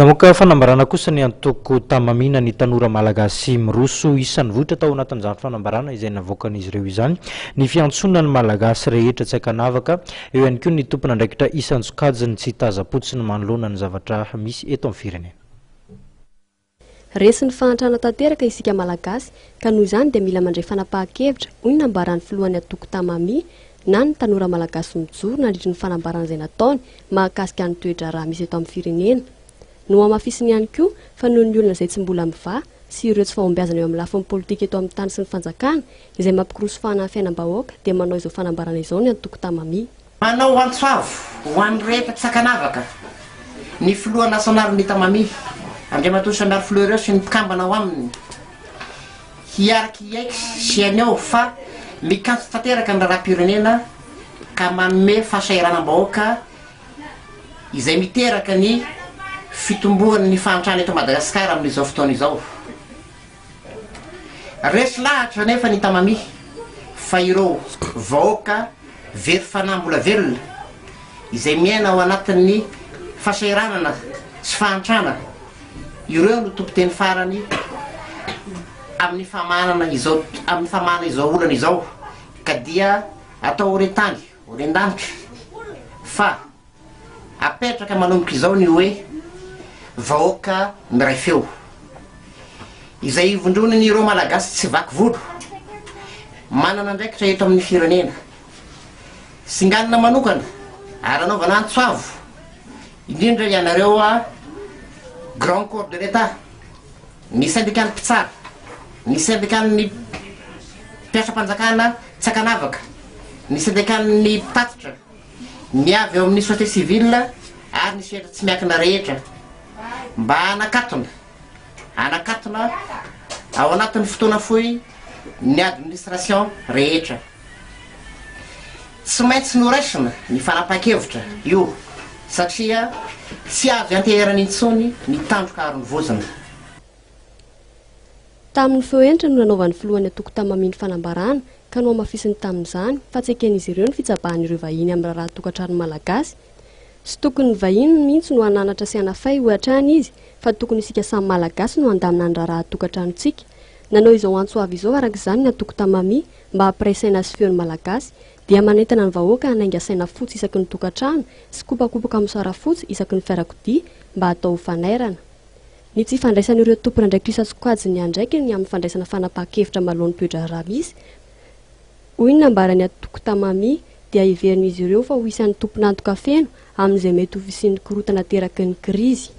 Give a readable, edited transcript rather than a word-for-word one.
Namoaka fanambarana kosa ny antoko tamamina ny tanora malagasy miroso isan'ny vohitra tao anatin'izany fanambarana izay navoakan'izy ireo izany ny fiantsonana ny malagasy rehetra tsy akanavaka eo ihany koa ny tompona andraikitra isan'ny sokajiny tsy tazapotsiny manoloana ny zavatra misy eto amin'ny firenena. Resin'ny fahantrana tanteraka isika malagasy ka noho izany dia mila mandray fanapahan-kevitra hoy ny nambaran'ny filohan'ny antoko tamami na ny tanora malagasy mijoro nandritra ny fanambarana izay nataony mahakasika ny toetra raha misy eto amin'ny firenena. No amafisiny ihany koa fa noho ny olona izay tsy mbola mivaha sy ireo tsy fahombiazana eo amin'ny lafiny politika eto amin'ny tany sy ny fanjakana izay mampikoroso fahana fiainam-bahoaka dia manao izao fanambarana izao ny antoko tamami. Manao antsoavo ho an'ny rehetra tsy akanavaka ny filoha nasionalin'ny tamami Andriamatoa Samary Fleury sy ny mpikambana ao aminy hiaraky iaika sy aneo fa mikantso tanteraka ny raharaham-pirenena ka manome fahasairanam-bahoaka izay miteraka ny fitombohan'ny fahantrana eto Madagasikara amin'izao fotoana izao. Resy lahatra nefa ny tamami fa ireo vahoaka very fanambola velona izay miaina ao anatin'ny fahasairanana sy fahantrana ireo no tompo-teny farany amin'ny famanana izao olana izao ka dia atao orentany orendanitra fa apetraka manomboka izao ny hoe vahoaka miray feo izay ivondronany ireo malagasy tsy vaky volo manana andraikitra eto amin'ny firenena singanina manokana ary anaovana antsoavo indrindra ianareo Grand Corps de l'État, ny syndicat mpitsara, ny syndicat ny mpiasa-panjakana tsy akanavaka, ny syndicat ny mpitatitra, ny avy eo amin'ny société civile ary ny setra tsy miakina rehetra mba anakatona ao anatin'ny fotoana fohy ny administration rehetra. Tsy maintsy noraisina ny fanapahan-kevitra io satria tsy azo anteherany intsony ny tandroka ary ny vozana. Tamin'ny feo entra no nanaovan'ny filohan'ny antoko tamami ny fanambarana ka no amafisiny tamin'izany fa tsy eken'izy ireo ny fitsabahan'ireo vahiny amin'ny raha tokantrano malagasy. Sy tokony vahiny mihitsy no hananatra sy hanafay ho hatrany izy fa tokony isika samy malagasy no handamina ny raha tokantranontsika. Nanao izao antsoavy izao araka izany ny antoko tamami mba hampiresaina sy feon'ny malagasy dia manentana ny vahoaka hanainga saina fotsy isaky ny tokantrano sy kopakopaka amin'ny sara fotsy isaky ny fiarakodia mba hatao fanairana. Ny tsy fandraisan'ireo tompona andraikitra sokajiny andraiky ny amin'ny fandraisana fanapahan-kevitra malohany toetra raha misy. Hoy ny nambaran'ny antoko tamami dia iverin'izy ireo fa ho isan'ny tompona antoka feno amin'izay mety ho fisian'ny korotana teraky ny krizy.